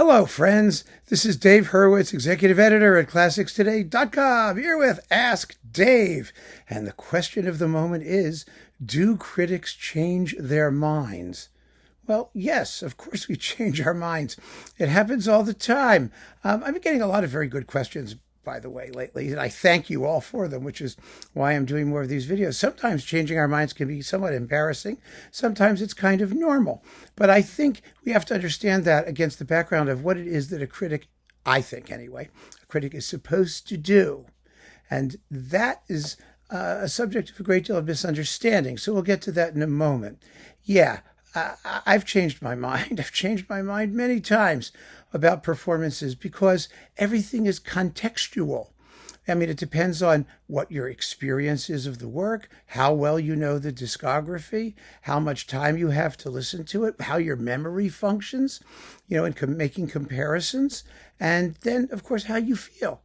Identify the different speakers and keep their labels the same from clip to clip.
Speaker 1: Hello, friends. This is Dave Hurwitz, executive editor at ClassicsToday.com, here with Ask Dave. And the question of the moment is, do critics change their minds? Well, yes, of course we change our minds. It happens all the time. I've been getting a lot of very good questions, by the way, lately, and I thank you all for them, which is why I'm doing more of these videos. Sometimes changing our minds can be somewhat embarrassing. Sometimes it's kind of normal. But I think we have to understand that against the background of what it is that a critic, I think anyway, a critic is supposed to do. And that is a subject of a great deal of misunderstanding. So we'll get to that in a moment. Yeah, I've changed my mind. I've changed my mind many times about performances because everything is contextual. I mean, it depends on what your experience is of the work, how well you know the discography, how much time you have to listen to it, how your memory functions, in making comparisons. And then, of course, how you feel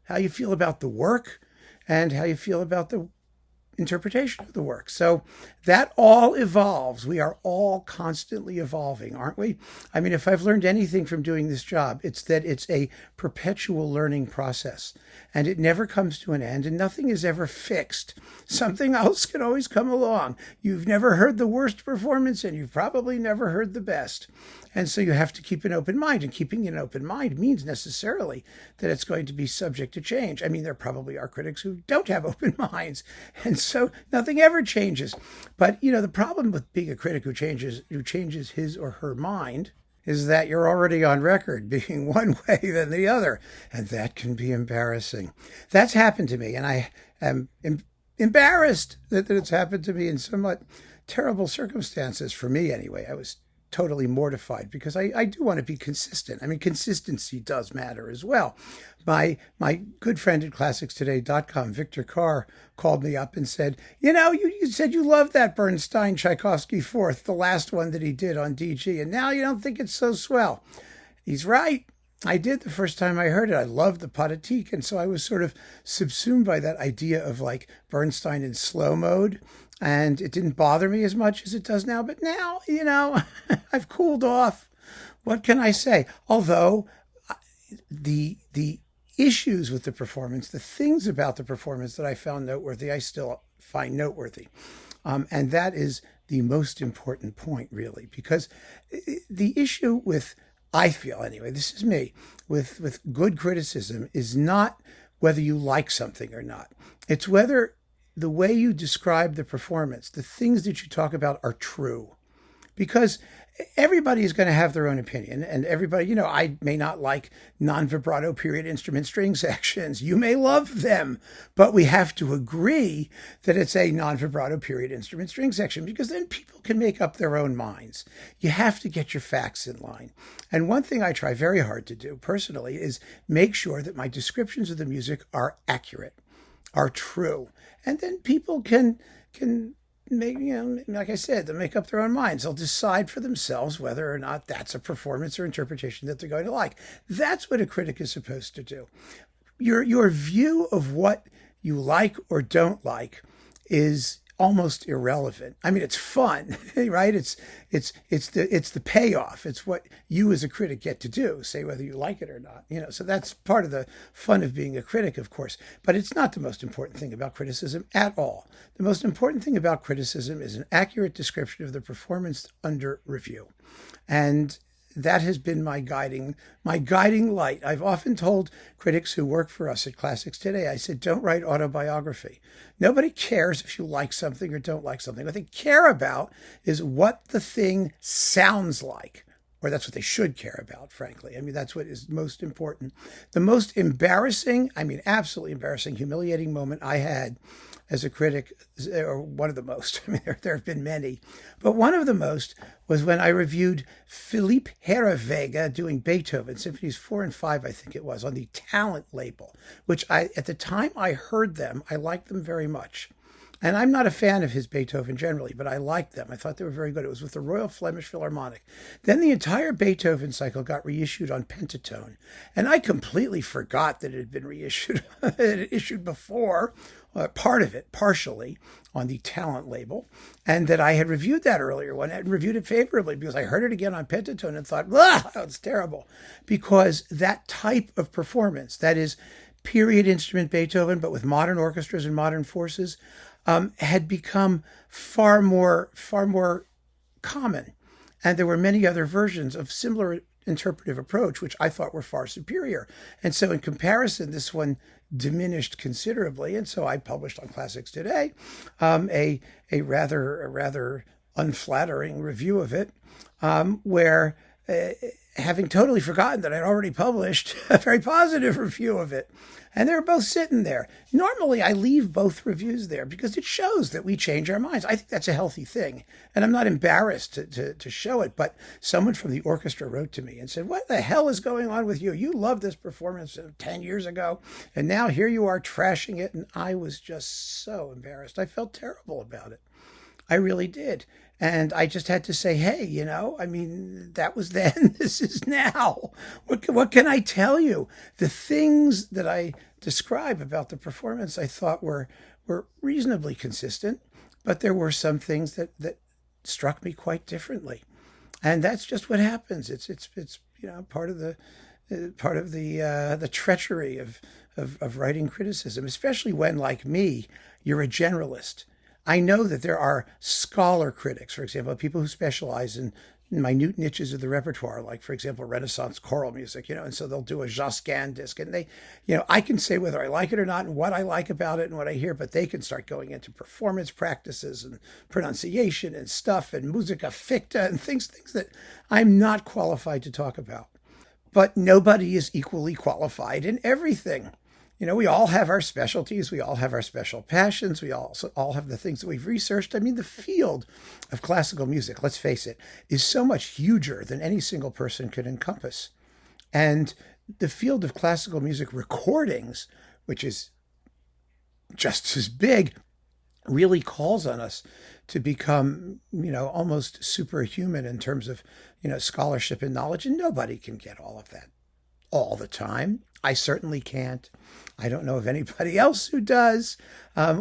Speaker 1: about the work and how you feel about the interpretation of the work. So that all evolves. We are all constantly evolving, aren't we? I mean, if I've learned anything from doing this job, it's that it's a perpetual learning process and it never comes to an end and nothing is ever fixed. Something else can always come along. You've never heard the worst performance and you've probably never heard the best. And so you have to keep an open mind, and keeping an open mind means necessarily that it's going to be subject to change. I mean, there probably are critics who don't have open minds, and so nothing ever changes. But, the problem with being a critic who changes his or her mind is that you're already on record being one way than the other, and that can be embarrassing. That's happened to me, and I am embarrassed that it's happened to me in somewhat terrible circumstances, for me anyway. I was totally mortified because I do want to be consistent. I mean, consistency does matter as well. My good friend at ClassicsToday.com, Victor Carr, called me up and said, you said you loved that Bernstein Tchaikovsky Fourth, the last one that he did on DG, and now you don't think it's so swell. He's right. I did the first time I heard it. I loved the Pathetique, and so I was sort of subsumed by that idea of like Bernstein in slow mode. And it didn't bother me as much as it does now. But now, I've cooled off. What can I say? Although the issues with the performance, the things about the performance that I found noteworthy, I still find noteworthy. And that is the most important point, really, because the issue with, I feel anyway, this is me, with good criticism is not whether you like something or not. It's whether the way you describe the performance, the things that you talk about are true. Because everybody is going to have their own opinion, and everybody, I may not like non-vibrato period instrument string sections. You may love them, but we have to agree that it's a non-vibrato period instrument string section, because then people can make up their own minds. You have to get your facts in line. And one thing I try very hard to do personally is make sure that my descriptions of the music are accurate, are true. And then people can make, like I said, they'll make up their own minds. They'll decide for themselves whether or not that's a performance or interpretation that they're going to like. That's what a critic is supposed to do. Your view of what you like or don't like is almost irrelevant. I mean, it's fun, right? It's the payoff. It's what you as a critic get to do, say whether you like it or not. So that's part of the fun of being a critic, of course. But it's not the most important thing about criticism at all. The most important thing about criticism is an accurate description of the performance under review. And that has been my guiding light. I've often told critics who work for us at Classics Today, I said, don't write autobiography. Nobody cares if you like something or don't like something. What they care about is what the thing sounds like, or that's what they should care about, frankly. I mean, that's what is most important. The most embarrassing, absolutely embarrassing, humiliating moment I had as a critic, or one of the most, there have been many, but one of the most was when I reviewed Philippe Herreweghe doing Beethoven, Symphonies 4 and 5, I think it was, on the Talent label, which at the time I heard them, I liked them very much. And I'm not a fan of his Beethoven generally, but I liked them. I thought they were very good. It was with the Royal Flemish Philharmonic. Then the entire Beethoven cycle got reissued on Pentatone. And I completely forgot that it had been reissued. It had issued before part of it, partially, on the talent label, and that I had reviewed that earlier one and reviewed it favorably because I heard it again on pentatone and thought, it's terrible. Because that type of performance, that is period instrument Beethoven, but with modern orchestras and modern forces, had become far more common. And there were many other versions of similar interpretive approach, which I thought were far superior. And so in comparison, this one diminished considerably. And so I published on Classics Today a rather unflattering review of it, where having totally forgotten that I'd already published a very positive review of it. And they were both sitting there. Normally, I leave both reviews there because it shows that we change our minds. I think that's a healthy thing. And I'm not embarrassed to show it. But someone from the orchestra wrote to me and said, what the hell is going on with you? You loved this performance 10 years ago. And now here you are trashing it. And I was just so embarrassed. I felt terrible about it. I really did. And I just had to say, hey, that was then, this is now. What can I tell you? The things that I describe about the performance I thought were reasonably consistent, but there were some things that struck me quite differently. And that's just what happens. It's part of the treachery of writing criticism, especially when, like me, you're a generalist. I know that there are scholar critics, for example, people who specialize in minute niches of the repertoire, like, for example, Renaissance choral music, and so they'll do a Josquin disc. And they, I can say whether I like it or not and what I like about it and what I hear, but they can start going into performance practices and pronunciation and stuff and musica ficta and things that I'm not qualified to talk about. But nobody is equally qualified in everything. We all have our specialties. We all have our special passions. We also all have the things that we've researched. The field of classical music, let's face it, is so much huger than any single person could encompass. And the field of classical music recordings, which is just as big, really calls on us to become, almost superhuman in terms of, scholarship and knowledge. And nobody can get all of that all the time. I certainly can't. I don't know of anybody else who does.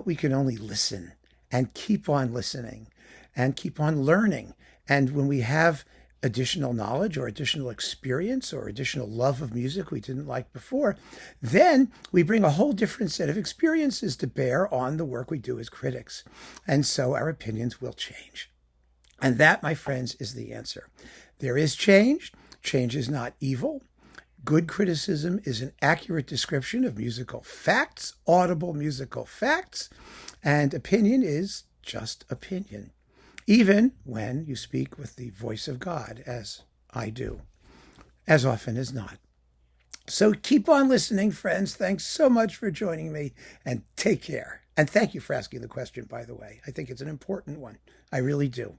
Speaker 1: We can only listen and keep on listening and keep on learning. And when we have additional knowledge or additional experience or additional love of music we didn't like before, then we bring a whole different set of experiences to bear on the work we do as critics. And so our opinions will change. And that, my friends, is the answer. There is change. Change is not evil. Good criticism is an accurate description of musical facts, audible musical facts, and opinion is just opinion, even when you speak with the voice of God, as I do, as often as not. So keep on listening, friends. Thanks so much for joining me, and take care. And thank you for asking the question, by the way. I think it's an important one. I really do.